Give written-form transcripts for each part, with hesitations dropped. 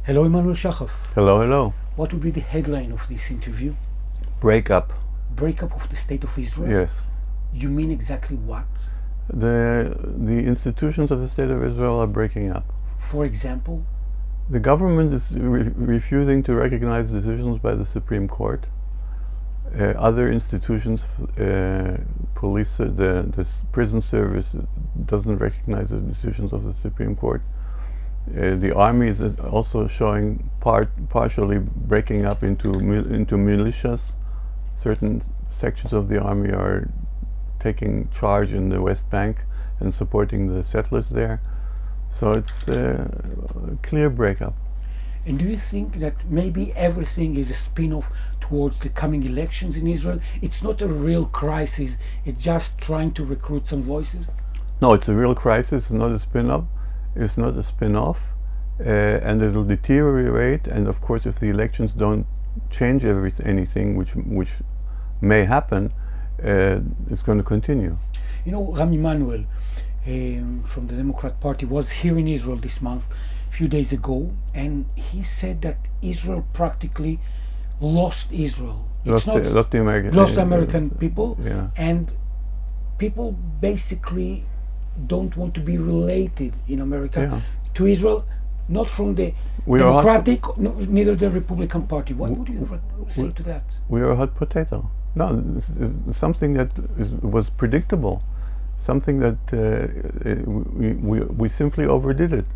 Hello, Emmanuel Shahaf. Hello, hello. What would be the headline of this interview? Breakup. Breakup of the State of Israel? Yes. You mean exactly what? The institutions of the State of Israel are breaking up. For example? The government is refusing to recognize decisions by the Supreme Court. Other institutions, police, the prison service doesn't recognize the decisions of the Supreme Court. The army is also showing partially breaking up into militias. Certain sections of the army are taking charge in the West Bank and supporting the settlers there. So it's a clear breakup. And do you think that maybe everything is a spin-off towards the coming elections in Israel? It's not a real crisis, it's just trying to recruit some voices? No, it's a real crisis, it's not a spin-up, it's not a spin-off, and it'll deteriorate, and of course if the elections don't change anything, which may happen, it's going to continue. You know, Rami Manuel from the Democrat Party was here in Israel this month, few days ago, and he said that Israel practically lost Israel. Lost the American people, yeah. And people basically don't want to be related in America to Israel, not from the Democratic, neither the Republican Party. What would you say to that? We are a hot potato. No, this is something that was predictable, something that we simply overdid it.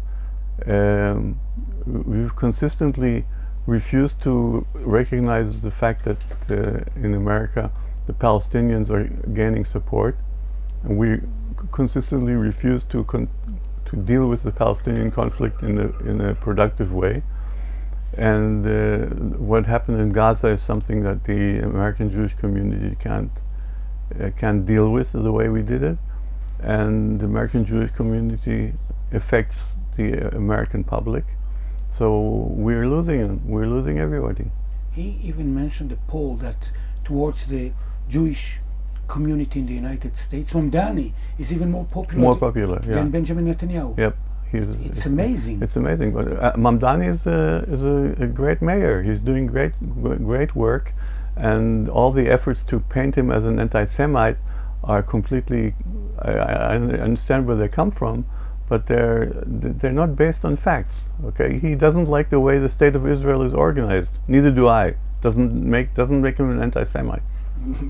We've consistently refused to recognize the fact that in America the Palestinians are gaining support, and we consistently refuse to deal with the Palestinian conflict in a productive way. And what happened in Gaza is something that the American Jewish community can't deal with the way we did it, and the American Jewish community affects the American public, so we're losing everybody. He even mentioned a poll that towards the Jewish community in the United States, Mamdani is even more popular than Benjamin Netanyahu. Yep, it's amazing. It's amazing. But Mamdani is a great mayor. He's doing great work, and all the efforts to paint him as an anti-Semite are completely. I understand where they come from, but they're not based on facts. Okay, he doesn't like the way the State of Israel is organized. Neither do I. Doesn't make him an anti-Semite.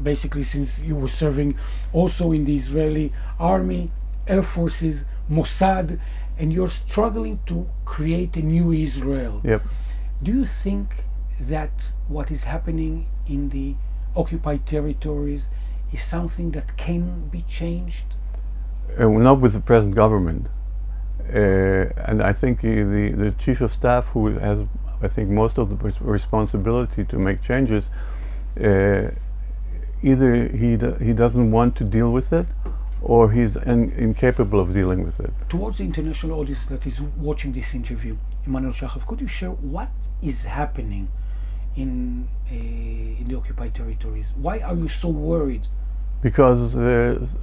Basically, since you were serving also in the Israeli army, air forces, Mossad, and you're struggling to create a new Israel. Yep. Do you think that what is happening in the occupied territories is something that can be changed? Not with the present government. And I think the chief of staff, who has, I think, most of the responsibility to make changes, either he doesn't want to deal with it, or he's incapable of dealing with it. Towards the international audience that is watching this interview, Emmanuel Shahaf, could you share what is happening in the occupied territories? Why are you so worried? Because the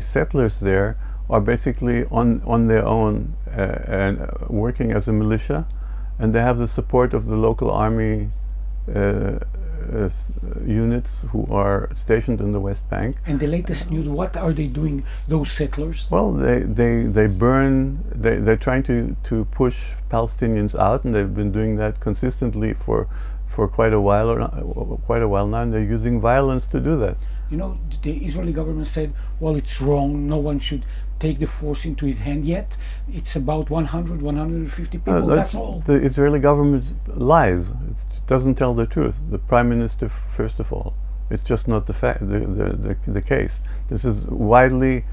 settlers there are basically on their own and working as a militia, and they have the support of the local army units who are stationed in the West Bank. And the latest news, what are they doing, those settlers? Well, they burn, they're trying to push Palestinians out, and they've been doing that consistently for quite a while now, and they're using violence to do that. You know, the Israeli government said, well, it's wrong, no one should take the force into his hand, yet it's about 100, 150 people, that's all. The Israeli government lies. It doesn't tell the truth. The Prime Minister, first of all. It's just not the case. This is widely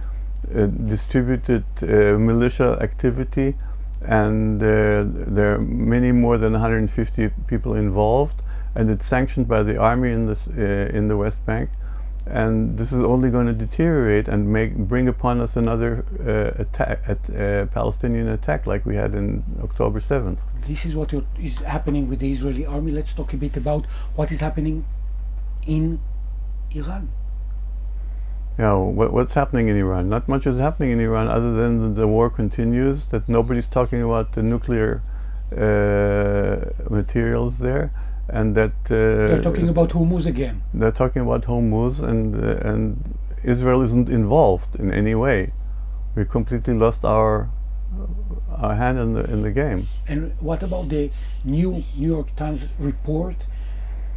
distributed militia activity, and there are many more than 150 people involved, and it's sanctioned by the army in the West Bank. And this is only going to deteriorate and bring upon us another Palestinian attack like we had in October 7th. This is what is happening with the Israeli army. Let's talk a bit about what is happening in Iran. What's happening in Iran? Not much is happening in Iran other than the war continues, that nobody's talking about the nuclear materials there, and that they're talking about Hormuz again. They're talking about Hormuz, and Israel isn't involved in any way. We completely lost our hand in the game. And what about the new New York Times report,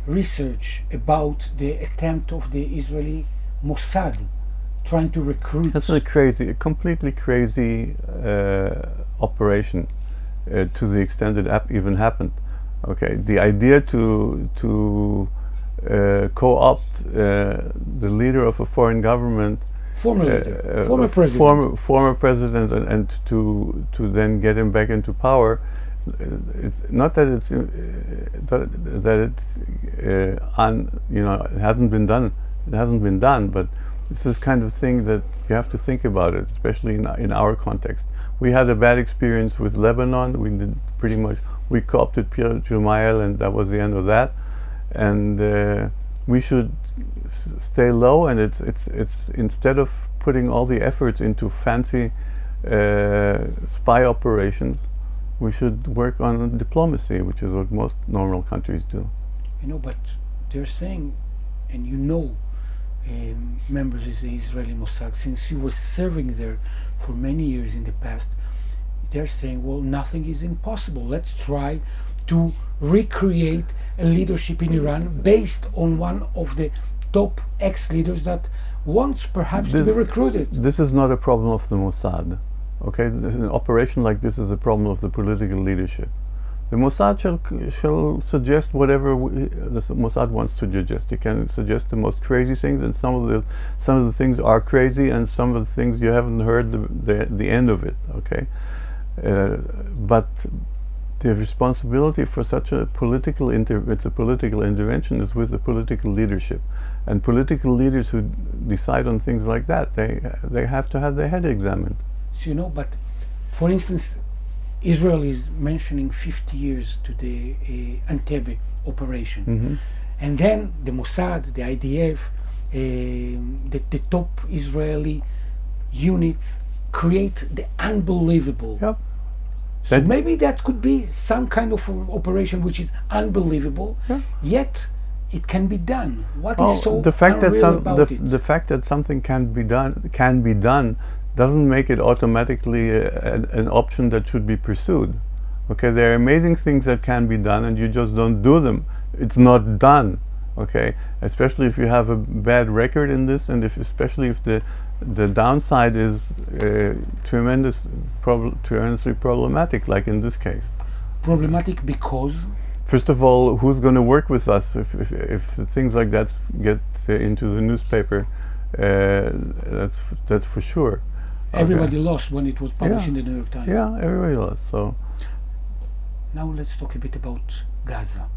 research about the attempt of the Israeli Mossad trying to recruit? That's a completely crazy operation to the extent it even happened. Okay, the idea to co-opt the leader of a foreign government, former president, and to then get him back into power. It's not that it's it hasn't been done. It hasn't been done, but it's this kind of thing that you have to think about it, especially in our context. We had a bad experience with Lebanon. We co-opted Pierre Jumayel, and that was the end of that. And we should stay low. And it's instead of putting all the efforts into fancy spy operations, we should work on diplomacy, which is what most normal countries do. But they're saying, and members of the Israeli Mossad, since you were serving there for many years in the past, they're saying, well, nothing is impossible. Let's try to recreate a leadership in Iran based on one of the top ex-leaders that wants perhaps to be recruited. This is not a problem of the Mossad. Okay, an operation like this is a problem of the political leadership. The Mossad shall suggest whatever the Mossad wants to suggest. You can suggest the most crazy things, and some of the things are crazy, and some of the things you haven't heard the end of it. Okay, but the responsibility for such a political intervention is with the political leadership, and political leaders who decide on things like that, they have to have their head examined. So, but for instance, Israel is mentioning 50 years to the Entebbe operation. Mm-hmm. And then the Mossad, the IDF, the top Israeli units create the unbelievable. Yep. So maybe that could be some kind of operation which is unbelievable, yet it can be done. What is so unreal about it? The fact that something can be done doesn't make it automatically an option that should be pursued. Okay, there are amazing things that can be done, and you just don't do them. It's not done. Okay, especially if you have a bad record in this, and especially if the downside is tremendously problematic, like in this case. Problematic because? First of all, who's going to work with us if things like that get into the newspaper? That's for sure. Everybody lost when it was published in the New York Times. Yeah, everybody lost. So now let's talk a bit about Gaza.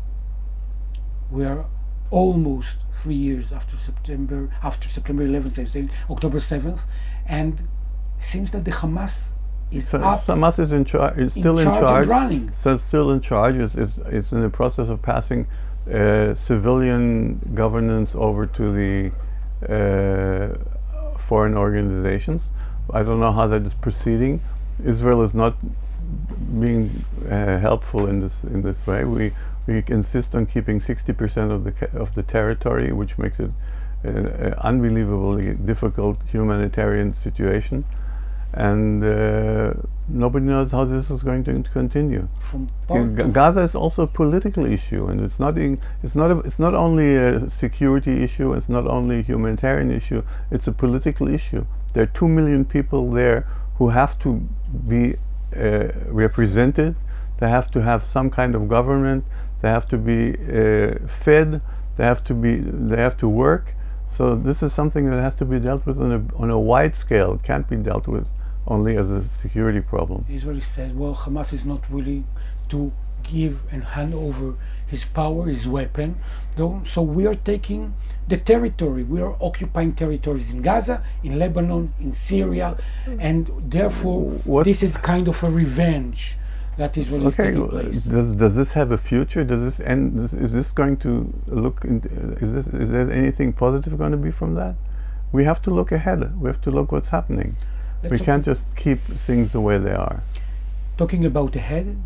We are almost 3 years after September 11th, October 7th, and seems that the Hamas is Hamas is still in charge and running. So it's still in charge. It's in the process of passing civilian governance over to the foreign organizations. I don't know how that is proceeding. Israel is not being helpful in this way. We insist on keeping 60% of the territory, which makes it an unbelievably difficult humanitarian situation, and nobody knows how this is going to continue. Gaza is also a political issue, and it's not only a security issue. It's not only a humanitarian issue. It's a political issue. There are 2 million people there who have to be represented. They have to have some kind of government. They have to be fed. They have to work. So this is something that has to be dealt with on a wide scale. It can't be dealt with only as a security problem. Israel said, well, Hamas is not willing to give and hand over his power, his weapon. So we are taking the territory. We are occupying territories in Gaza, in Lebanon, in Syria, and therefore this is kind of a revenge that Israel is taking place. Does this have a future? Does this end? Is this going to look? Is there anything positive going to be from that? we have to look ahead. We have to look what's happening. We can't just keep things the way they are. Talking about ahead,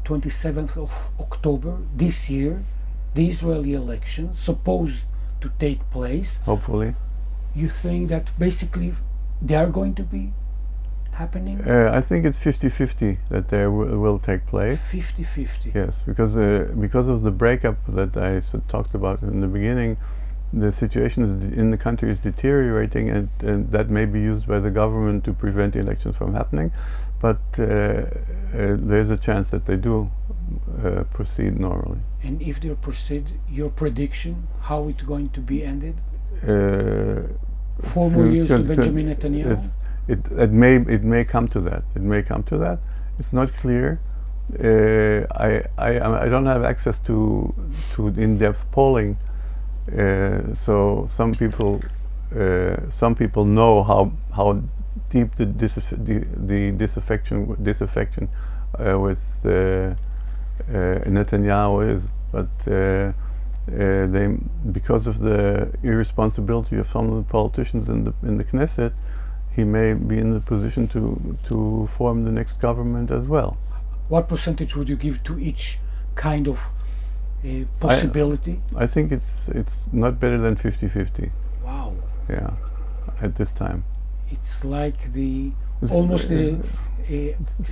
27th of October this year, the Israeli elections supposed to take place. Hopefully. You think that basically they are going to be happening? I think it's 50-50 that they will take place. 50-50. Yes, because of the breakup that I talked about in the beginning, the situation in the country is deteriorating, and that may be used by the government to prevent elections from happening. But there's a chance that they do proceed normally. And if they proceed, your prediction, how it's going to be ended? 4 more years to Benjamin Netanyahu? It may come to that. It may come to that. It's not clear. I don't have access to in-depth polling, so some people know how deep the disaffection with Netanyahu is, but they, because of the irresponsibility of some of the politicians in the Knesset, he may be in the position to form the next government as well. What percentage would you give to each kind of possibility? I think it's not better than 50-50. Wow. Yeah, at this time. It's like the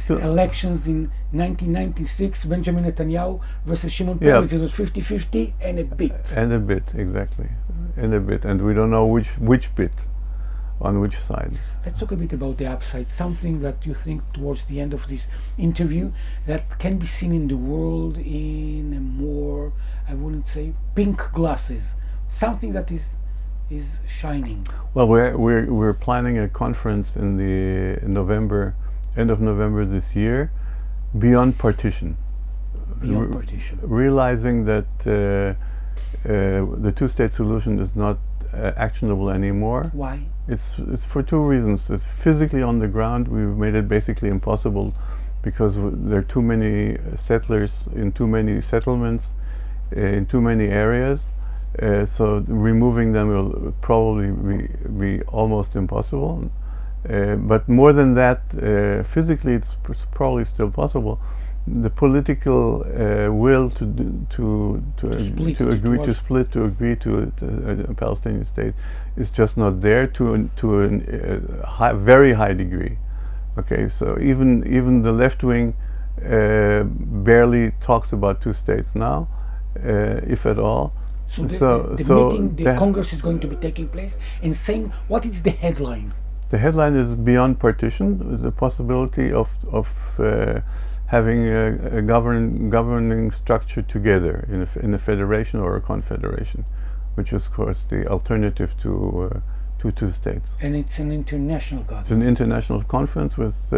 elections in 1996, Benjamin Netanyahu versus Shimon Peres. It was 50-50 and a bit. And a bit, exactly. And a bit. And we don't know which bit, on which side. Let's talk a bit about the upside. Something that you think towards the end of this interview that can be seen in the world in a more, I wouldn't say pink glasses. Something that is shining. Well, we're planning a conference in the end of November this year, beyond partition. Beyond partition. Realizing that the two-state solution is not actionable anymore. Why? It's for two reasons. It's physically on the ground. We've made it basically impossible because there are too many settlers in too many settlements, in too many areas. So removing them will probably be almost impossible. But more than that, physically it's probably still possible. The political will to agree to a Palestinian state is just not there to a very high degree. Okay, so even the left wing barely talks about two states now, if at all. So the meeting, the Congress is going to be taking place, and saying, what is the headline? The headline is beyond partition, the possibility of having a governing structure together in a federation or a confederation, which is, of course, the alternative to two states. And it's an international conference. It's an international conference with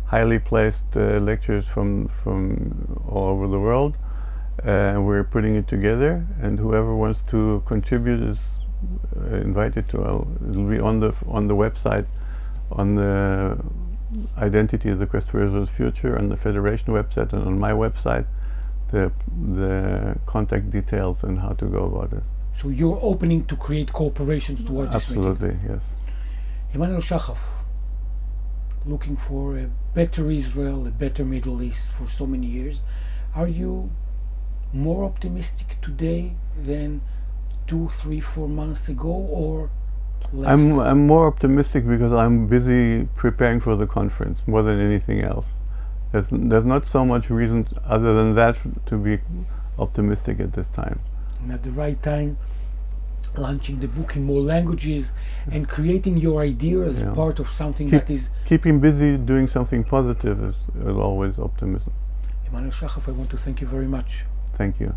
highly placed lecturers from all over the world. We're putting it together, and whoever wants to contribute is invited to. It'll be on the website, on the Identity of the Quest for Israel's Future, on the Federation website, and on my website, the contact details and how to go about it. So you're opening to create cooperations towards this meeting? Absolutely, yes. Emmanuel Shahaf, looking for a better Israel, a better Middle East for so many years. Are you more optimistic today than 2, 3, 4 months ago, or less? I'm more optimistic because I'm busy preparing for the conference more than anything else. There's not so much reason other than that to be optimistic at this time. And at the right time, launching the book in more languages and creating your idea as part of something that is... Keeping busy doing something positive is always optimism. Emmanuel Shahaf, I want to thank you very much. Thank you.